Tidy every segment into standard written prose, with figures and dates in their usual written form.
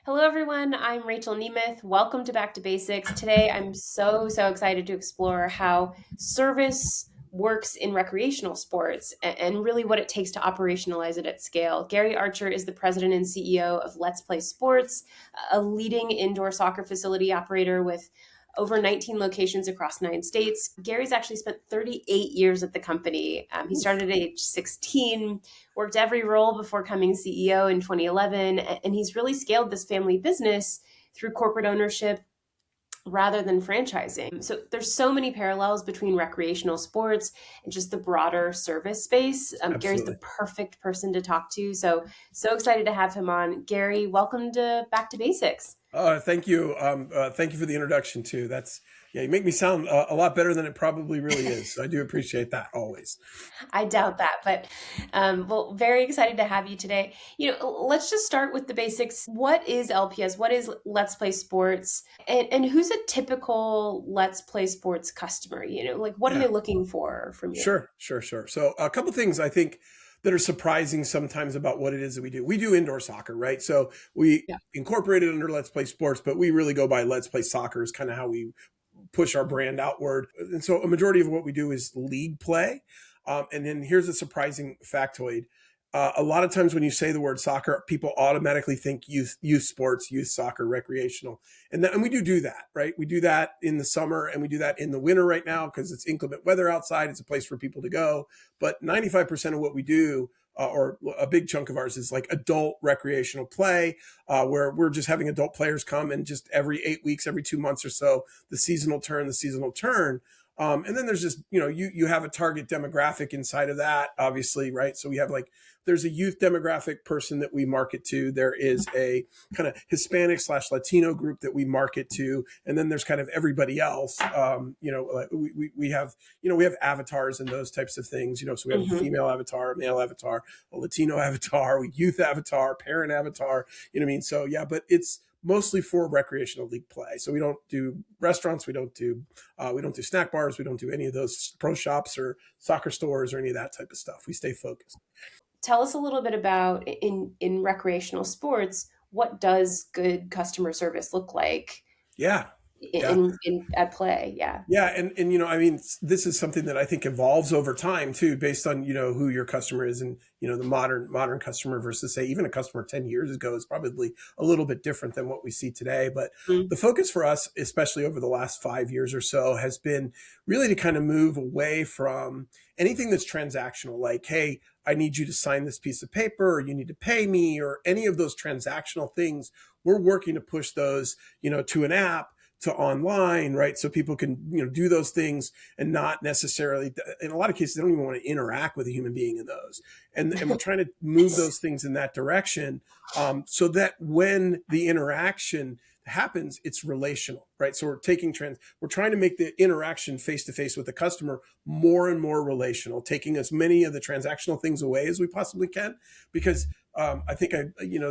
Hello, everyone. I'm Rachael Nemeth. Welcome to Back to Basics. Today, I'm so excited to explore how service works in recreational sports and really what it takes to operationalize it at scale. Gary Archer is the president and CEO of Let's Play Sports, a leading indoor soccer facility operator with over 19 locations across 9 states. Gary's actually spent 38 years at the company. He started at age 16, worked every role before becoming CEO in 2011, and he's really scaled this family business through corporate ownership rather than franchising. So there's so many parallels between recreational sports and just the broader service space. Gary's Absolutely. the perfect person to talk to. So excited to have him on. Gary, welcome to Back to Basics. Thank you. Thank you for the introduction too. Yeah, you make me sound a lot better than it probably really is. So I do appreciate that always. I doubt that, but well, very excited to have you today. Let's just start with the basics. What is LPS? What is Let's Play Sports? And who's a typical Let's Play Sports customer? Like what are Yeah, they looking for from you? sure. So a couple things I think that are surprising sometimes about what it is that we do. We do indoor soccer, right? So we Yeah. incorporate it under Let's Play Sports, but we really go by Let's Play Soccer is kind of how we push our brand outward. And so a majority of what we do is league play. And then here's a surprising factoid. A lot of times when you say the word soccer, people automatically think youth sports, youth soccer, recreational. And we do that, right? We do that in the summer and we do that in the winter right now because it's inclement weather outside. It's a place for people to go. But 95% of what we do or a big chunk of ours is like adult recreational play, where we're just having adult players come and just every 8 weeks, every 2 months or so, the season will turn. And then there's just, you have a target demographic inside of that, obviously, right? So we have like, there's a youth demographic person that we market to. There is a kind of Hispanic/Latino group that we market to. And then there's kind of everybody else. We have, we have avatars and those types of things, so we have a Hmm. female avatar, a male avatar, a Latino avatar, a youth avatar, parent avatar, you know what I mean? So yeah, but it's mostly for recreational league play. So we don't do restaurants, we don't do snack bars, we don't do any of those pro shops or soccer stores or any of that type of stuff. We stay focused. Tell us a little bit about in recreational sports, what does good customer service look like Yeah. Yeah. in at play? Yeah. Yeah, and I mean, this is something that I think evolves over time too, based on who your customer is, and the modern customer versus say even a customer 10 years ago is probably a little bit different than what we see today. But Mm. the focus for us, especially over the last 5 years or so, has been really to kind of move away from anything that's transactional, like, hey, I need you to sign this piece of paper, or you need to pay me, or any of those transactional things. We're working to push those, to an app, to online, right? So people can, do those things and not necessarily, in a lot of cases, they don't even want to interact with a human being in those. And we're trying to move those things in that direction, so that when the interaction happens, it's relational, right? So we're trying to make the interaction face to face with the customer more and more relational, taking as many of the transactional things away as we possibly can, because I think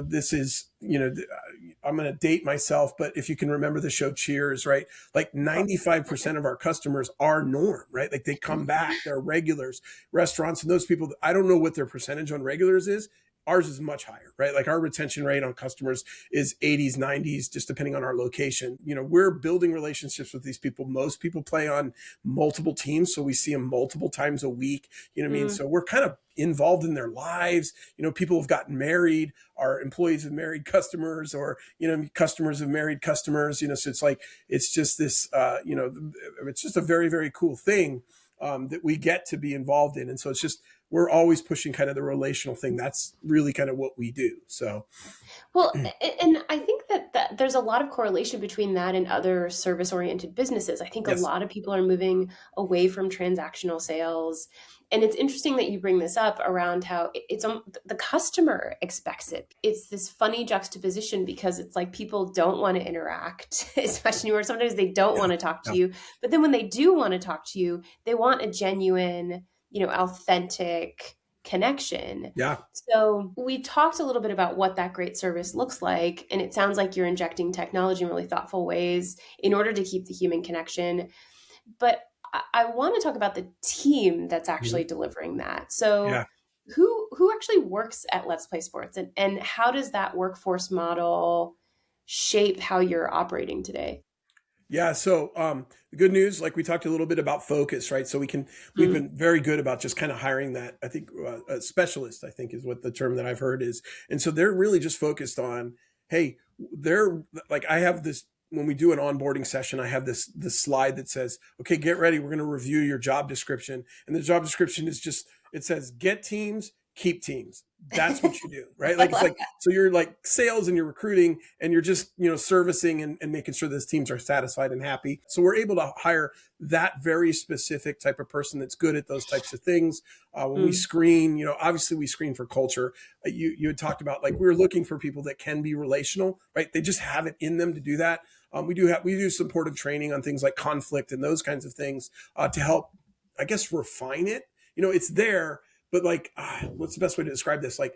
this is, I'm going to date myself, but if you can remember the show Cheers, right? Like 95% of our customers are norm, right? Like they come back, they're regulars, restaurants, and those people, I don't know what their percentage on regulars is. Ours is much higher, right? Like our retention rate on customers is 80s, 90s, just depending on our location. We're building relationships with these people. Most people play on multiple teams, so we see them multiple times a week. You know what I mean? Mm. So we're kind of involved in their lives. People have gotten married. Our employees have married customers, or customers have married customers. So it's like it's just this. It's just a very, very cool thing that we get to be involved in, and so it's just we're always pushing kind of the relational thing. That's really kind of what we do. So Well, and I think that there's a lot of correlation between that and other service-oriented businesses. I think a yes, lot of people are moving away from transactional sales. And it's interesting that you bring this up around how the customer expects it. It's this funny juxtaposition because it's like people don't want to interact, especially where sometimes they don't yeah, want to talk yeah, to you. But then when they do want to talk to you, they want a genuine, authentic connection. yeah. So we talked a little bit about what that great service looks like, and it sounds like you're injecting technology in really thoughtful ways in order to keep the human connection. But I want to talk about the team that's actually Mhm. delivering that. So Yeah. who actually works at Let's Play Sports, and how does that workforce model shape how you're operating today? Yeah. So the good news, like we talked a little bit about focus, right? So we've Mm, been very good about just kind of hiring that. I think a specialist, I think, is what the term that I've heard is, and so they're really just focused on, hey, they're like I have this when we do an onboarding session, I have this slide that says, okay, get ready, we're going to review your job description, and the job description is just it says get teams, keep teams. That's what you do, right? I Like it's love like so you're like sales and you're recruiting and you're just servicing and making sure those teams are satisfied and happy. So we're able to hire that very specific type of person that's good at those types of things. When we that. screen, obviously we screen for culture. You had talked about like we're looking for people that can be relational, right? They just have it in them to do that. We do supportive training on things like conflict and those kinds of things to help, I guess, refine it. It's there, but like, what's the best way to describe this? Like,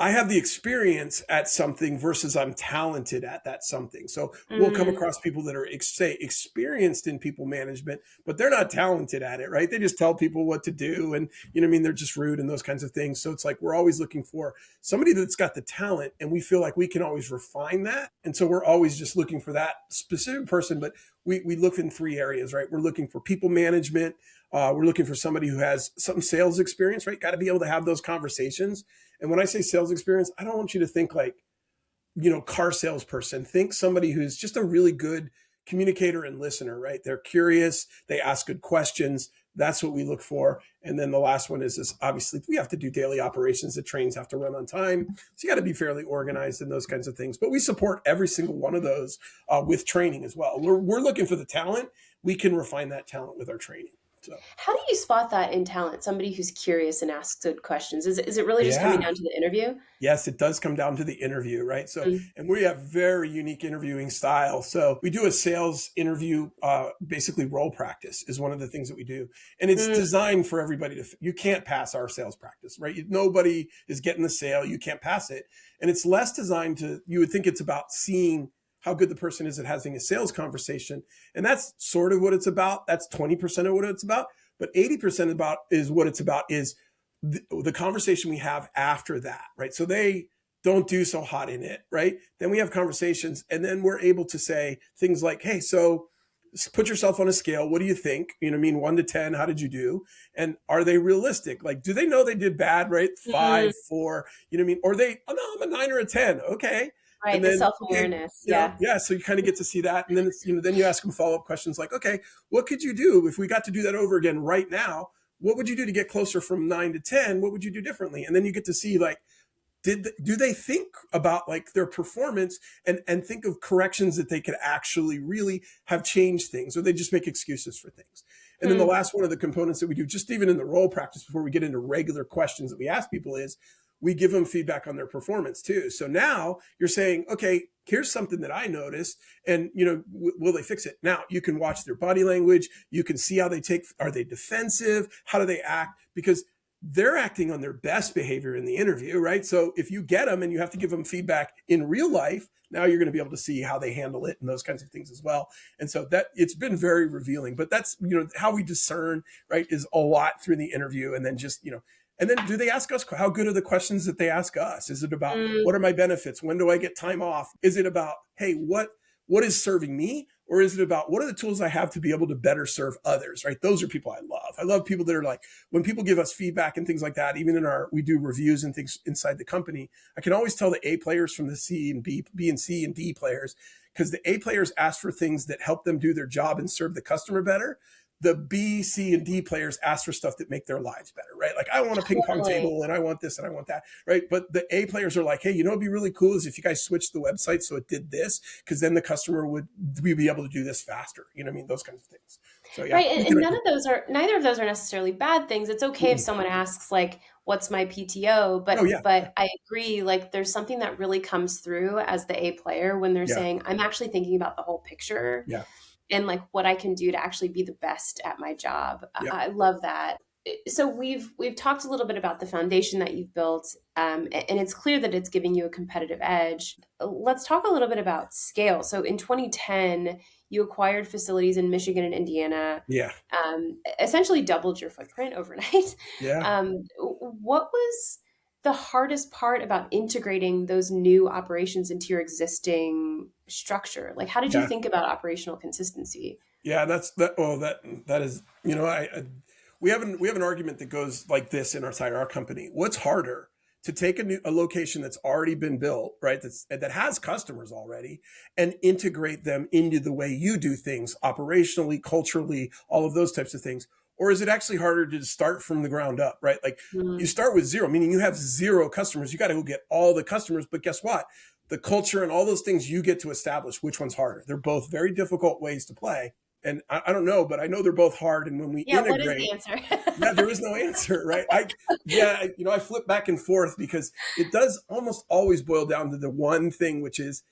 I have the experience at something versus I'm talented at that something. So we'll come Mm, across people that are, say, experienced in people management, but they're not talented at it, right? They just tell people what to do. And, they're just rude and those kinds of things. So it's like we're always looking for somebody that's got the talent and we feel like we can always refine that. And so we're always just looking for that specific person. But we look in three areas, right? We're looking for people management. We're looking for somebody who has some sales experience, right? Got to be able to have those conversations. And when I say sales experience, I don't want you to think like, car salesperson. Think somebody who's just a really good communicator and listener, right? They're curious, they ask good questions. That's what we look for. And then the last one is obviously we have to do daily operations. The trains have to run on time. So you got to be fairly organized and those kinds of things. But we support every single one of those with training as well. We're looking for the talent. We can refine that talent with our training. So, how do you spot that in talent? Somebody who's curious and asks good questions. Is it really just coming yeah. down to the interview? Yes, it does come down to the interview, right? So, Mm, and we have very unique interviewing style. So we do a sales interview, basically role practice is one of the things that we do. And it's mm, designed for everybody you can't pass our sales practice, right? Nobody is getting the sale. You can't pass it. And it's less designed you would think it's about seeing how good the person is at having a sales conversation. And that's sort of what it's about. That's 20% of what it's about. But 80% about is what it's about is the conversation we have after that, right? So they don't do so hot in it, right? Then we have conversations and then we're able to say things like, hey, so put yourself on a scale. What do you think? 1 to 10, how did you do? And are they realistic? Like, do they know they did bad, right? mm, 5, 4, Or oh no, I'm a 9 or a 10. Okay. right, And the then, okay, self-awareness. Yeah. yeah. So you kind of get to see that. And then then you ask them follow-up questions like, okay, what could you do if we got to do that over again right now? What would you do to get closer from 9 to 10? What would you do differently? And then you get to see like, do they think about like their performance and think of corrections that they could actually really have changed things, or they just make excuses for things. And then the Hmm. last one of the components that we do just even in the role practice before we get into regular questions that we ask people is we give them feedback on their performance too. So now you're saying, okay, here's something that I noticed, and will they fix it? Now you can watch their body language, you can see how they take, are they defensive, how do they act, because they're acting on their best behavior in the interview, right? So if you get them and you have to give them feedback in real life, now you're going to be able to see how they handle it and those kinds of things as well. And so that it's been very revealing, but that's, how we discern, right, is a lot through the interview. And then just, and then do they ask us, how good are the questions that they ask us? Is it about Mm, what are my benefits? When do I get time off? Is it about, hey, what is serving me? Or is it about what are the tools I have to be able to better serve others, right? Those are people I love. I love people that are like, when people give us feedback and things like that, even we do reviews and things inside the company, I can always tell the A players from the C and B and C and D players, because the A players ask for things that help them do their job and serve the customer better. The B, C, and D players ask for stuff that make their lives better, right? Like I want a ping pong totally. table and I want this and I want that, right? But the A players are like, hey, it'd be really cool is if you guys switched the website so it did this, because then the customer would be able to do this faster. Those kinds of things. So yeah, Right, we and can. neither of those are necessarily bad things. It's okay if Mm-mm. someone asks like, "What's my PTO?" Oh But yeah, but I agree. Like, there's something that really comes through as the A player when they're yeah, saying, "I'm actually thinking about the whole picture yeah, and like what I can do to actually be the best at my job." yeah, I love that. So we've talked a little bit about the foundation that you've built, and it's clear that it's giving you a competitive edge. Let's talk a little bit about scale. So in 2010, you acquired facilities in Michigan and Indiana, yeah, essentially doubled your footprint overnight. yeah. What was the hardest part about integrating those new operations into your existing structure? Like, how did you Yeah. think about operational consistency? Yeah, that's that. Oh, that is. We have an argument that goes like this in our company. What's harder, to take a location that's already been built, right? That has customers already, and integrate them into the way you do things operationally, culturally, all of those types of things, or is it actually harder to start from the ground up, right? Like you Mm, start with zero, meaning you have zero customers. You got to go get all the customers, but guess what? The culture and all those things you get to establish. Which one's harder? They're both very difficult ways to play, and I don't know, but I know they're both hard. And when we yeah, what is the integrate, answer? yeah, there is no answer, right? I flip back and forth because it does almost always boil down to the one thing, which is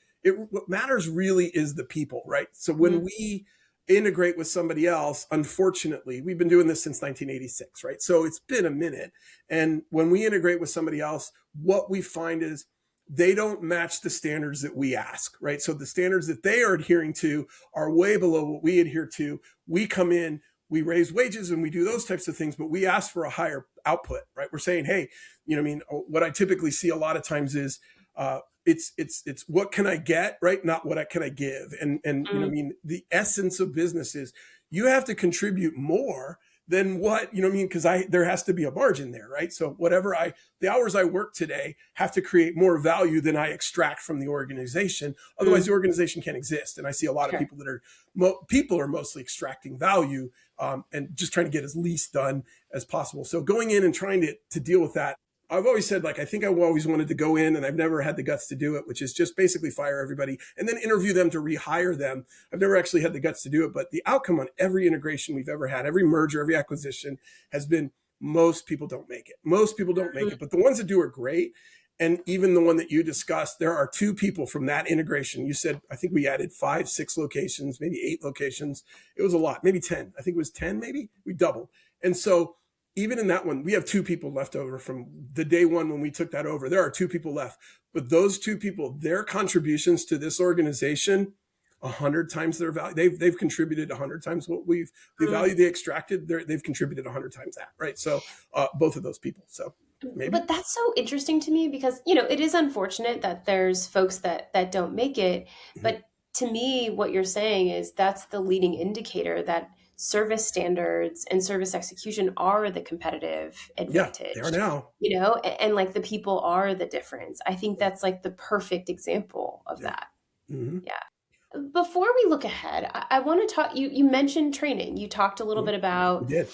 what matters really is the people, right? So when Mm, we integrate with somebody else, unfortunately, we've been doing this since 1986, right? So it's been a minute. And when we integrate with somebody else, what we find is they don't match the standards that we ask, right? So the standards that they are adhering to are way below what we adhere to. We come in, we raise wages and we do those types of things, but we ask for a higher output, right? We're saying, hey, what I typically see a lot of times is it's what can I get, right? Not can I give. And mm, the essence of business is you have to contribute more than what, because there has to be a margin there, right? So the hours I work today have to create more value than I extract from the organization. Otherwise, the mm, organization can't exist. And I see a lot of sure. people people are mostly extracting value, and just trying to get as least done as possible. So going in and trying to deal with that, I've always said, like, I think I always wanted to go in, and I've never had the guts to do it, which is just basically fire everybody and then interview them to rehire them. I've never actually had the guts to do it, but the outcome on every integration we've ever had, every merger, every acquisition has been most people don't make it. Most people don't make Mm, it, but the ones that do are great. And even the one that you discussed, there are two people from that integration. You said, I think we added 5, 6 locations, maybe 8 locations. It was a lot, maybe 10. I think it was 10, maybe we doubled. And so even in that one, we have 2 people left over from the day one when we took that over. There are 2 people left, but those 2 people, their contributions to this organization, 100 times their value. They've contributed 100 times the mm. value they extracted. They've contributed 100 times that, right? So both of those people. So maybe, But that's so interesting to me because, it is unfortunate that there's folks that don't make it. mhm. But to me, what you're saying is that's the leading indicator that service standards and service execution are the competitive Yeah, they are advantage, now. and like the people are the difference. I think that's like the perfect example of Yeah. that. Hmm. Yeah. Before we look ahead, I want to talk. You mentioned training. You talked a little bit We about did.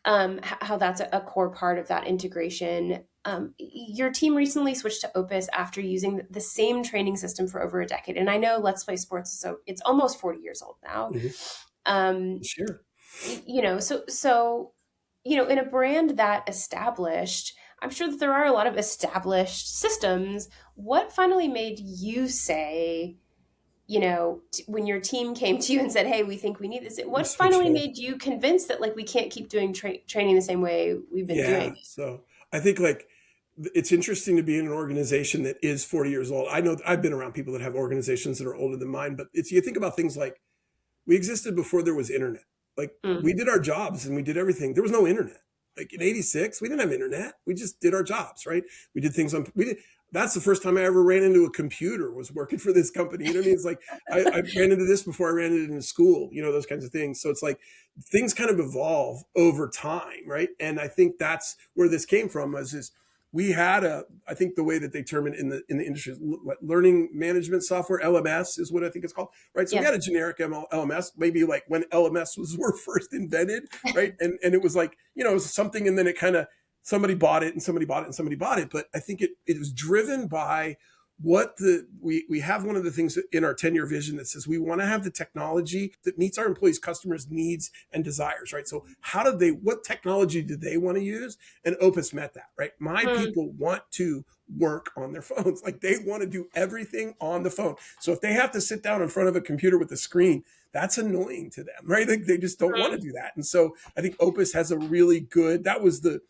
how that's a core part of that integration. Your team recently switched to Opus after using the same training system for over a decade, and I know Let's Play Sports, so it's almost 40 years old now. Hmm. Um, Sure. in a brand that established, I'm sure that there are a lot of established systems. What finally made you say, when your team came to you and said, "Hey, we think we need this," We what switched finally over. made you convinced that like we can't keep doing training the same way we've been Yeah. doing? So I think, like, it's interesting to be in an organization that is 40 years old. I know I've been around people that have organizations that are older than mine, but you think about things like we existed before there was internet. Like, Mm, we did our jobs and we did everything. There was no internet. Like in '86, we didn't have internet. We just did our jobs, right? We did things on. We did. That's the first time I ever ran into a computer, was working for this company. You know what I mean? It's like I ran into this before I ran into it in school. Those kinds of things. So it's like things kind of evolve over time, right? And I think that's where this came from. Was is we had I think the way that they term it in the industry is learning management software. LMS is what I think it's called, right? So we yeah. had a generic LMS, maybe like when LMS were first invented, right? And it was like, it was something, and then it kind of, somebody bought it and somebody bought it and somebody bought it. But I think it was driven by we have one of the things in our 10-year vision that says we want to have the technology that meets our employees' customers' needs and desires, right? So what technology do they want to use? And Opus met that, right? My Mm, people want to work on their phones. Like, they want to do everything on the phone. So if they have to sit down in front of a computer with a screen, that's annoying to them, right? They just don't want to mm, do that. And so I think Opus has a really good, that was the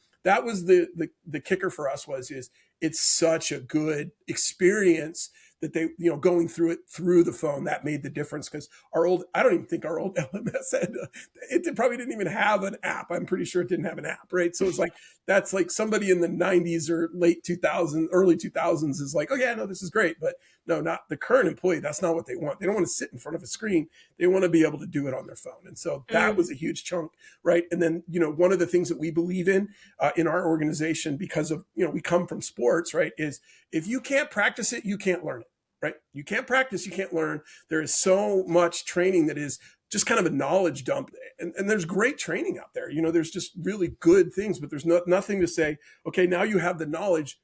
kicker for us, is it's such a good experience that they, going through it through the phone, that made the difference. Because I don't even think our old LMS had, probably didn't even have an app. I'm pretty sure it didn't have an app, right? So it's like, that's like somebody in the 90s or late 2000s, early 2000s is like, oh yeah, no, this is great. But no, not the current employee. That's not what they want. They don't want to sit in front of a screen. They want to be able to do it on their phone. And so that Mm, was a huge chunk, right? And then, one of the things that we believe in our organization, because of, we come from sports, right, is if you can't practice it, you can't learn it, right? You can't practice, you can't learn. There is so much training that is just kind of a knowledge dump. And there's great training out there. There's just really good things, but there's nothing to say, okay, now you have the knowledge,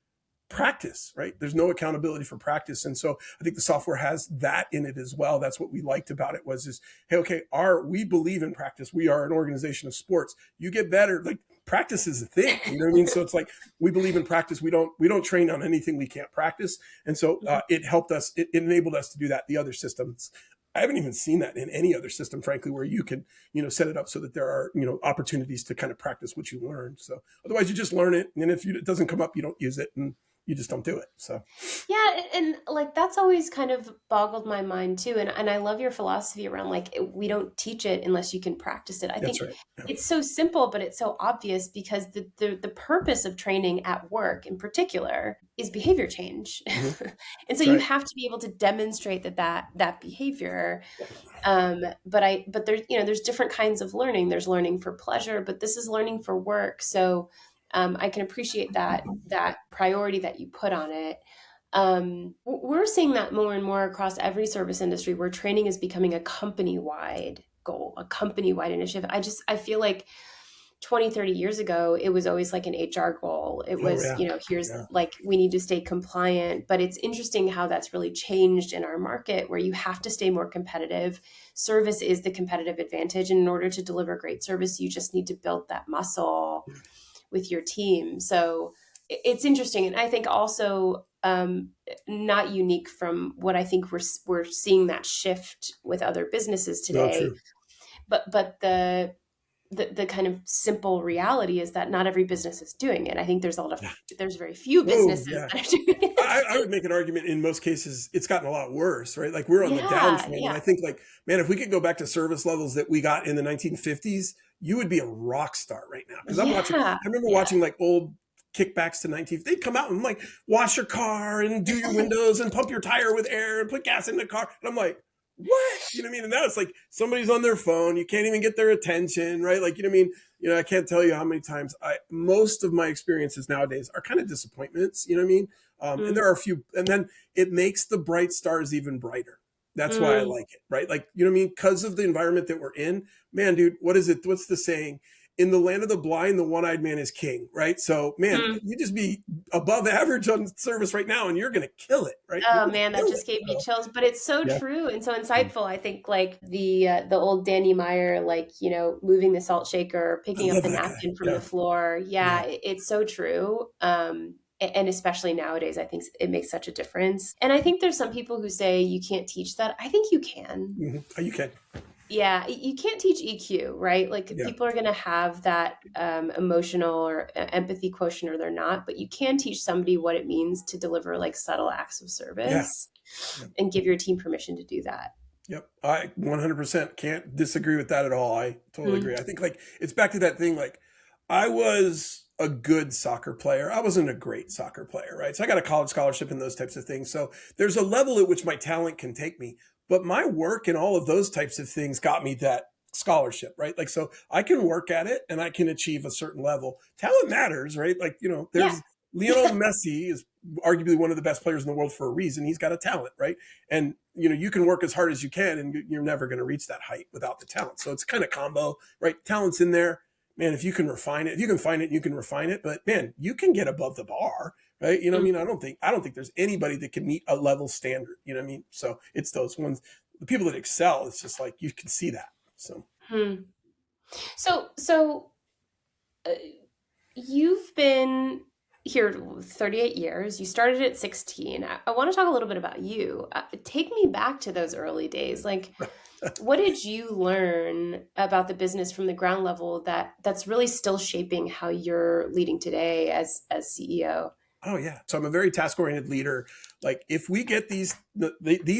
practice, right? There's no accountability for practice. And so I think the software has that in it as well. That's what we liked about it is, hey, okay, we believe in practice. We are an organization of sports. You get better. Like, practice is a thing. You know what I mean? So it's like, we believe in practice. We don't train on anything we can't practice. And so it helped us, it enabled us to do that. The other systems, I haven't even seen that in any other system, frankly, where you can, set it up so that there are, opportunities to kind of practice what you learned. So otherwise you just learn it. And if it doesn't come up, you don't use it, and you just don't do it. So yeah, and like that's always kind of boggled my mind too. And I love your philosophy around like we don't teach it unless you can practice it. I that's think right. Yeah. it's so simple, but it's so obvious because the purpose of training at work in particular is behavior change. Mm-hmm. And so That's you right. have to be able to demonstrate that behavior. But there's different kinds of learning. There's learning for pleasure, but this is learning for work. So I can appreciate that priority that you put on it. We're seeing that more and more across every service industry where training is becoming a company-wide goal, a company-wide initiative. I feel like 20, 30 years ago, it was always like an HR goal. It Oh was, yeah. here's Yeah. like, we need to stay compliant. But it's interesting how that's really changed in our market where you have to stay more competitive. Service is the competitive advantage. And in order to deliver great service, you just need to build that muscle with your team. So it's interesting. And I think also not unique from what I think we're seeing that shift with other businesses No, today. true. But the kind of simple reality is that not every business is doing it. I think there's very few Whoa, businesses yeah. that are doing it. I would make an argument in most cases it's gotten a lot worse, right? Like, we're on the Yeah, downswing. And I yeah, think, like, man, if we could go back to service levels that we got in the 1950s, you would be a rock star right now. Because yeah, I remember yeah. watching like old kickbacks to 19, they'd come out and like wash your car and do your windows and pump your tire with air and put gas in the car. And I'm like, what? You know what I mean? And now it's like somebody's on their phone. You can't even get their attention, right? Like, what I mean? I can't tell you how many times most of my experiences nowadays are kind of disappointments, what I mean? And Mm, there are a few, and then it makes the bright stars even brighter. That's why I mm, like it, right? Like, what I mean? Because of the environment that we're in, man, dude, what is it? What's the saying? In the land of the blind, the one-eyed man is king, right? So, man, mm. you just be above average on service right now, and you're going to kill it, right? You're Oh going man, to that kill just it. gave me So, chills, but it's so yeah. true and so insightful. I think like the old Danny Meyer, like moving the salt shaker, I picking up love the that guy. napkin from the Yeah. floor. Yeah. Yeah, it's so true. And especially nowadays, I think it makes such a difference. And I think there's some people who say you can't teach that. I think you can. Mm-hmm. Oh, you can. Yeah, you can't teach EQ, right? Like Yeah. people are going to have that emotional or empathy quotient, or they're not. But you can teach somebody what it means to deliver like subtle acts of Yeah. service Yeah. and give your team permission to do that. Yep. I 100% can't disagree with that at all. I totally Mm, agree. I think, like, it's back to that thing. Like, I was a good soccer player. I wasn't a great soccer player, right? So I got a college scholarship and those types of things. So there's a level at which my talent can take me, but my work and all of those types of things got me that scholarship, right? Like, so I can work at it and I can achieve a certain level. Talent matters, right? Like, yeah. there's Lionel Messi is arguably one of the best players in the world for a reason. He's got a talent, right? And you can work as hard as you can, and you're never going to reach that height without the talent. So it's kind of combo, right? Talent's in there, man. If you can refine it, if you can find it, you can refine it. But man, you can get above the bar, right? What I Mm, mean? I don't think there's anybody that can meet a level standard. You know what I mean? So it's those ones, the people that excel. It's just like you can see that. So hmm. So uh, you've been here 38 years. You started at 16. I want to talk a little bit about you. Take me back to those early days. Like, what did you learn about the business from the ground level that's really still shaping how you're leading today as CEO? Oh yeah. So I'm a very task oriented leader. Like if we get these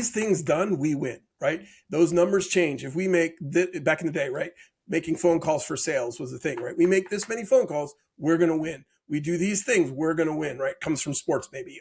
things done, we win, right? Those numbers change. If we make back in the day, right? Making phone calls for sales was the thing, right? We make this many phone calls, we're going to win. We do these things, we're going to win, right? Comes from sports, maybe.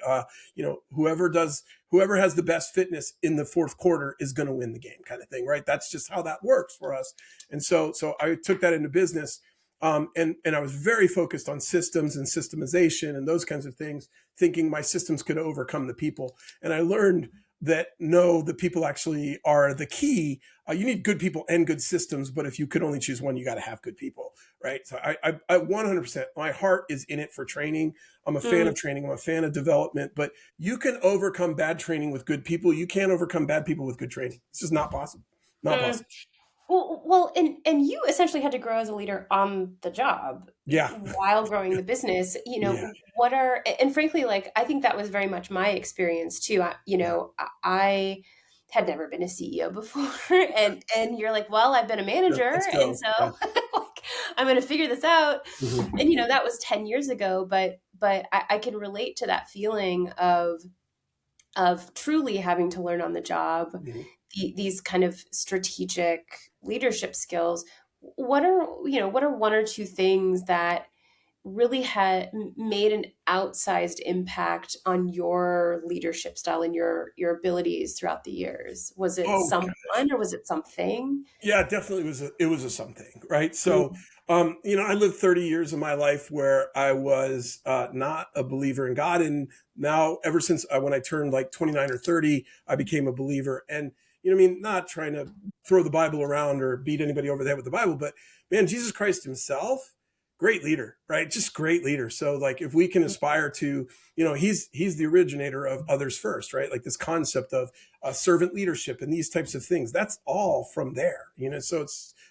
Whoever has the best fitness in the fourth quarter is going to win the game, kind of thing, right? That's just how that works for us. And so I took that into business. And I was very focused on systems and systemization and those kinds of things, thinking my systems could overcome the people. And I learned that no, the people actually are the key. You need good people and good systems, but if you could only choose one, you got to have good people, right? So I 100%, my heart is in it for training. I'm a fan of Mm, training. I'm a fan of development, but you can overcome bad training with good people. You can't overcome bad people with good training. It's just not possible. Not mm. possible. Well, and you essentially had to grow as a leader on the job Yeah. while growing the business. Yeah. What are, and frankly, like I think that was very much my experience too. Yeah. I had never been a CEO before, and you're like, well, I've been a manager, Let's and go. so Yeah. like I'm going to figure this out. Mhm. And that was 10 years ago, but I can relate to that feeling of truly having to learn on the job Mhm. these kind of strategic leadership skills. What are one or two things that really had made an outsized impact on your leadership style and your abilities throughout the years? Was it Oh someone gosh. or was it something? Yeah, definitely it was a something, right? So, Mm, I lived 30 years of my life where I was not a believer in God. And now ever since when I turned like 29 or 30, I became a believer. And, not trying to throw the Bible around or beat anybody over the head with the Bible, but man, Jesus Christ himself, great leader, right? Just great leader. So like if we can aspire to, he's the originator of others first, right? Like this concept of servant leadership and these types of things. That's all from there, So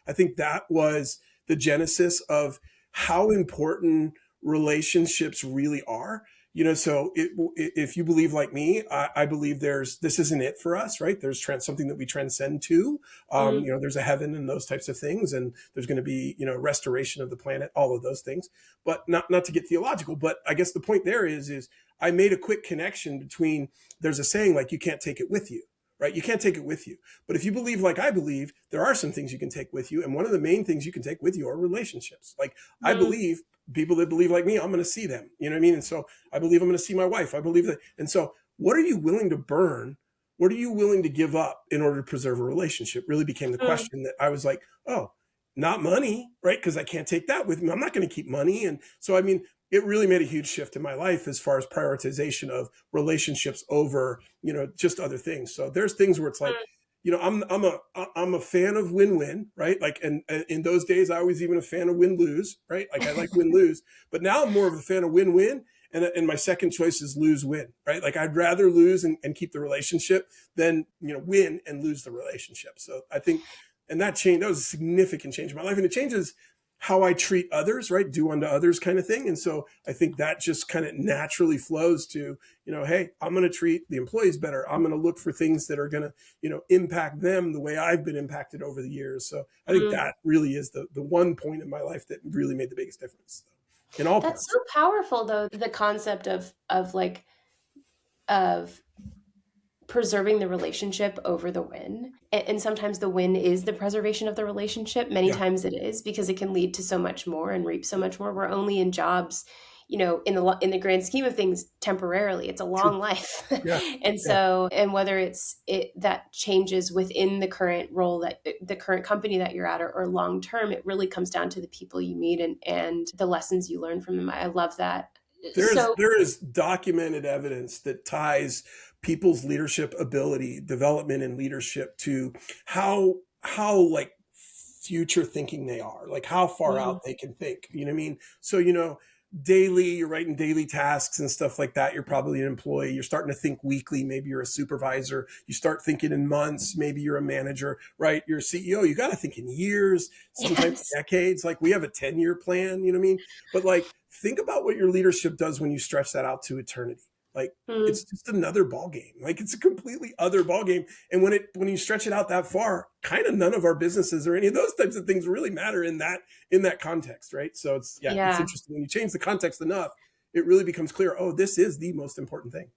I think that was the genesis of how important relationships really are. If you believe like me, I believe this isn't it for us, right? There's something that we transcend to. mm, There's a heaven and those types of things, and there's going to be restoration of the planet, all of those things. But not to get theological, but I guess the point there is I made a quick connection between there's a saying like you can't take it with you, right? You can't take it with you. But if you believe like I believe, there are some things you can take with you. And one of the main things you can take with you are relationships. Like I mm, believe people that believe like me, I'm going to see them. You know what I mean? And so I believe I'm going to see my wife. I believe that. And so what are you willing to burn? What are you willing to give up in order to preserve a relationship? Really became the mm, question that I was like, oh, not money, right? Because I can't take that with me. I'm not going to keep money. And so, I mean, it really made a huge shift in my life as far as prioritization of relationships over, just other things. So there's things where it's like, mm. I'm a fan of win-win, right? Like, and in those days, I was even a fan of win-lose, right? Like I like win-lose, but now I'm more of a fan of win-win. And my second choice is lose-win, right? Like I'd rather lose and keep the relationship than, win and lose the relationship. So I think, and that was a significant change in my life. And it changes how I treat others, right? Do unto others kind of thing. And so I think that just kind of naturally flows to, hey, I'm going to treat the employees better. I'm going to look for things that are going to, impact them the way I've been impacted over the years. So I think Mm. that really is the one point in my life that really made the biggest difference in all That's parts. so powerful though, the concept of preserving the relationship over the win. And sometimes the win is the preservation of the relationship. Many Yeah, times it is because it can lead to so much more and reap so much more. We're only in jobs, in the grand scheme of things, temporarily. It's a true. long life. Yeah, And yeah. so, and whether it that changes within the current role that the current company that you're at, or long term, it really comes down to the people you meet and the lessons you learn from them. I love that. There's So, there is documented evidence that ties people's leadership ability, development and leadership to how like future thinking they are, like how far mm, out they can think. You know what I mean? So, daily, you're writing daily tasks and stuff like that. You're probably an employee. You're starting to think weekly. Maybe you're a supervisor. You start thinking in months. Maybe you're a manager, right? You're a CEO. You got to think in years, sometimes yes. decades. Like we have a 10-year plan, you know what I mean? But like, think about what your leadership does when you stretch that out to eternity. Like Mm, it's just another ball game. Like it's a completely other ball game. And when you stretch it out that far, kind of none of our businesses or any of those types of things really matter in that context, right? So it's yeah. interesting when you change the context enough. it really becomes clear, oh, this is the most important thing.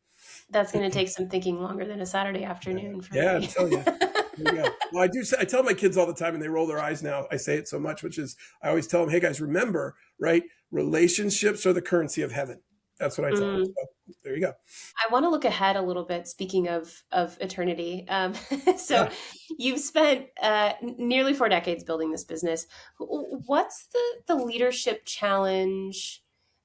That's going to take some thinking longer than a Saturday Yeah, afternoon for yeah, I'm me. telling you. There you go. Well, I do. I tell my kids all the time, and they roll their eyes now. I say it so much, which is I always tell them, "Hey guys, remember, right? Relationships are the currency of heaven." That's what I tell them. Mm. So there you go. I want to look ahead a little bit. Speaking of eternity, so Yeah. you've spent nearly 4 decades building this business. What's the leadership challenge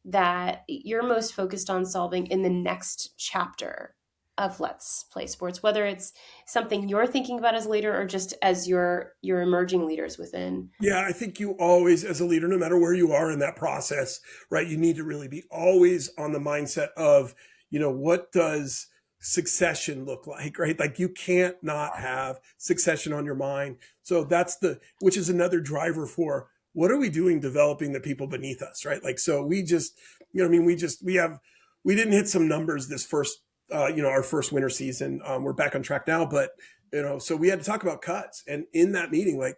that you're most focused on solving in the next chapter of Let's Play Sports? Whether it's something you're thinking about as a leader or just as your emerging leaders within. Yeah, I think you always, as a leader, no matter where you are in that process, right, you need to really be always on the mindset of, what does succession look like, right? Like you can't not have succession on your mind. So which is another driver for what are we doing developing the people beneath us, right? Like, so we just, I mean, we didn't hit some numbers this our first winter season. We're back on track now, but, so we had to talk about cuts. And in that meeting, like,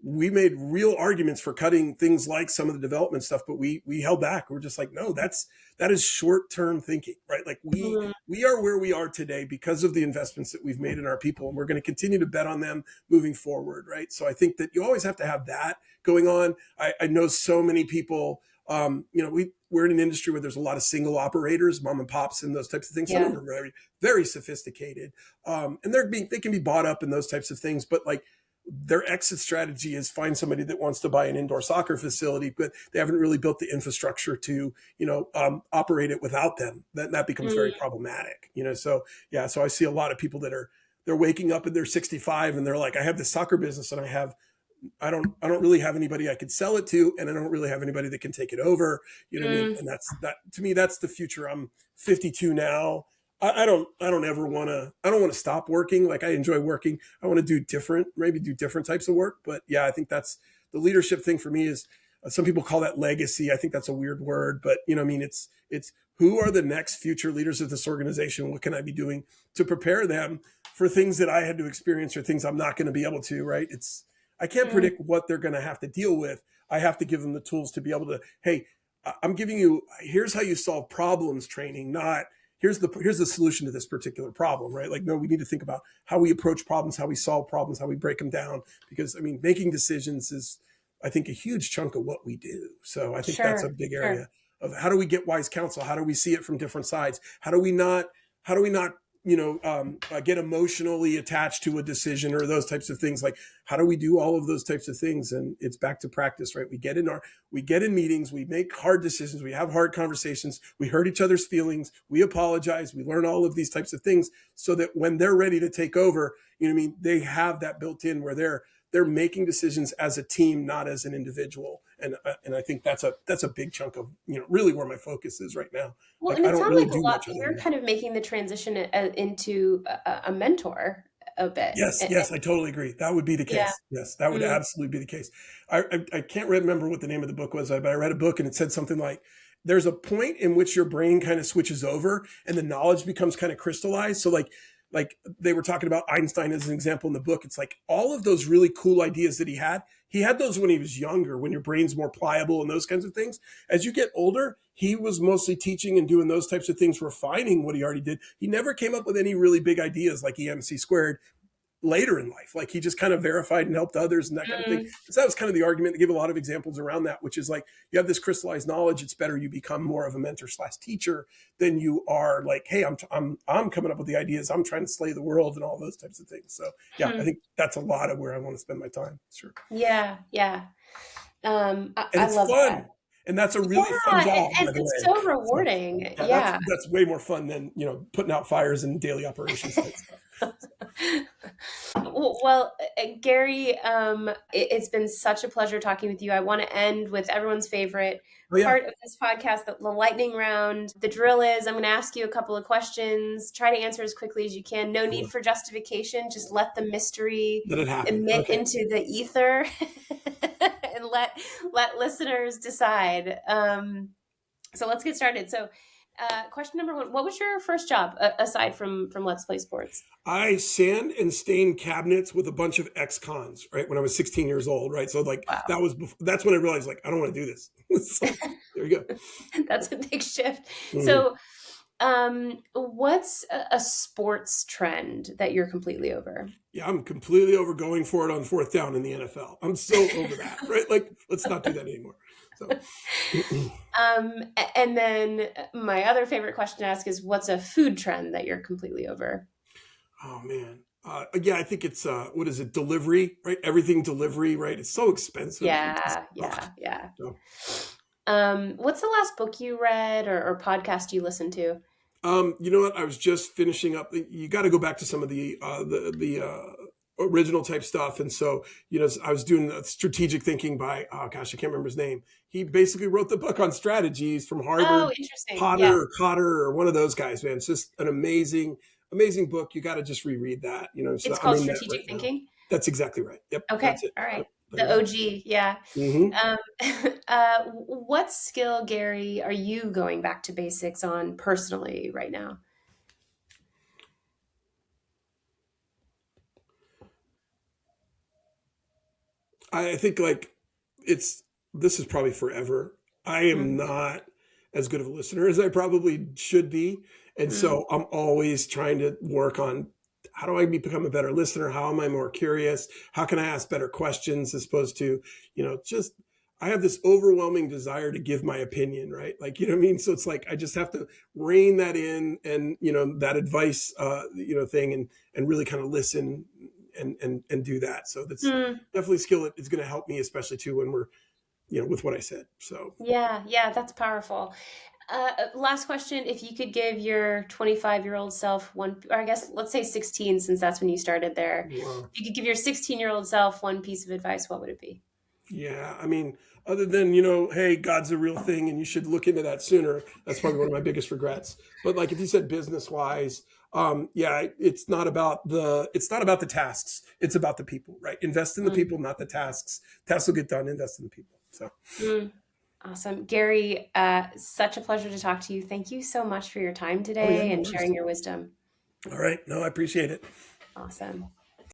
we made real arguments for cutting things like some of the development stuff, but we held back. We're just like, no, that is short-term thinking, right? Like we are where we are today because of the investments that we've made in our people, and we're going to continue to bet on them moving forward, right? So I think that you always have to have that going on. I know so many people, we're in an industry where there's a lot of single operators, mom and pops, and those types of things. Some of Yeah. them are very, very sophisticated, and they can be bought up in those types of things, but like their exit strategy is find somebody that wants to buy an indoor soccer facility, but they haven't really built the infrastructure to, operate it without them. That becomes very Mm. problematic, So yeah, so I see a lot of people they're waking up and they're 65 and they're like, I have this soccer business and I don't really have anybody I could sell it to, and I don't really have anybody that can take it over. You know what I mean? Mm. And that to me, that's the future. I'm 52 now. I don't ever want to, I don't want to stop working. Like I enjoy working. I want to maybe do different types of work. But yeah, I think that's the leadership thing for me is some people call that legacy. I think that's a weird word, but I mean, it's who are the next future leaders of this organization? What can I be doing to prepare them for things that I had to experience or things I'm not going to be able to, right? I can't Mm. predict what they're going to have to deal with. I have to give them the tools to be able to, hey, I'm giving you, here's how you solve problems training, not here's the solution to this particular problem, right? Like, no, we need to think about how we approach problems, how we solve problems, how we break them down. Because I mean, making decisions is, I think, a huge chunk of what we do. So I think that's a Sure. big Sure. area of how do we get wise counsel? How do we see it from different sides? How do we not get emotionally attached to a decision or those types of things? Like, how do we do all of those types of things? And it's back to practice, right? We get in meetings, we make hard decisions, we have hard conversations, we hurt each other's feelings, we apologize, we learn all of these types of things so that when they're ready to take over, they have that built in where they're making decisions as a team, not as an individual. And I think that's a big chunk of really where my focus is right now. Well, Like and I it don't sounds really like a do lot. much other You're than that. kind of making the transition into a mentor a bit. Yes, yes, I totally agree. That would be the Yeah. case. Yes, that would Mm. absolutely be the case. I can't remember what the name of the book was, but I read a book and it said something like, "There's a point in which your brain kind of switches over and the knowledge becomes kind of crystallized." So like they were talking about Einstein as an example in the book. It's like all of those really cool ideas that he had those when he was younger, when your brain's more pliable and those kinds of things. As you get older, he was mostly teaching and doing those types of things, refining what he already did. He never came up with any really big ideas like EMC squared later in life. Like he just kind of verified and helped others and that kind of thing. Mm. So that was kind of the argument. They give a lot of examples around that, which is like you have this crystallized knowledge. It's better you become more of a mentor slash teacher than you are like, hey, I'm coming up with the ideas. I'm trying to slay the world and all those types of things. So yeah, I Hmm. think that's a lot of where I want to spend my time. Sure. Yeah. Yeah. And I it's love fun. that. And that's a really fun Yeah, job, and by the it's way. so So rewarding. yeah, Yeah. that's way more fun than, putting out fires and daily operations type stuff. Well, Gary, it's been such a pleasure talking with you. I want to end with everyone's favorite Oh yeah. part of this podcast, the lightning round. The drill is I'm going to ask you a couple of questions. Try to answer as quickly as you can. No need Sure. for justification. Just let the mystery Let it happen. emit Okay. into the ether and let listeners decide. So let's get started. So, question number one: what was your first job aside from Let's Play Sports? I sand and stained cabinets with a bunch of ex-cons, right? When I was 16 years old, right? So like Wow. that's when I realized like I don't want to do this. So There you That's a big shift. go. So, what's a sports trend that you're completely over? Yeah, I'm completely over going for it on fourth down in the NFL. I'm so over that, right? Like, let's not do that anymore. So, And then my other favorite question to ask is, what's a food trend that you're completely over? oh man. Yeah, I think it's what is it? Delivery, right? Everything delivery, right? It's so expensive. It's just, Yeah, yeah, yeah. so. What's the last book you read or podcast you listened to? You know what? I was just finishing up. You got to go back to some of the original type stuff, and so I was doing strategic thinking by oh gosh, I can't remember his name. He basically wrote the book on strategies from Oh, Harvard. interesting. Potter Yeah, or Cotter or one of those guys, man. It's just an amazing book. You got to just reread that. So it's I'm called in that right Strategic now. Thinking. That's exactly right. Yep, Okay, that's it. all right. Yep, there The you go. OG, yeah. Hmm. Um, what skill, Gary, are you going back to basics on personally right now? I think like it's this is probably forever. I am Mm, not as good of a listener as I probably should be. And mm, so I'm always trying to work on how do I become a better listener? How am I more curious? How can I ask better questions as opposed to, just I have this overwhelming desire to give my opinion, right? Like, you know what I mean? So it's like I just have to rein that in and, that advice thing and really kind of listen and do that. So that's mm. definitely a skill that is going to help me, especially too when we're with what I said. So Yeah, yeah, that's powerful. Last question. If you could give your 25-year-old self one, or I guess let's say 16, since that's when you started there. wow. If you could give your 16-year-old self one piece of advice, what would it be? Yeah, I mean, other than hey, God's a real thing, and you should look into that sooner. That's probably one of my biggest regrets. But like if you said business wise, yeah, it's not about the tasks. It's about the people, right? Invest in the Mm, people, not the tasks. Tasks will get done. Invest in the people. So, mm. Awesome. Gary, such a pleasure to talk to you. Thank you so much for your time oh yeah, today no and worries. sharing your wisdom. All right, no, I appreciate it. Awesome.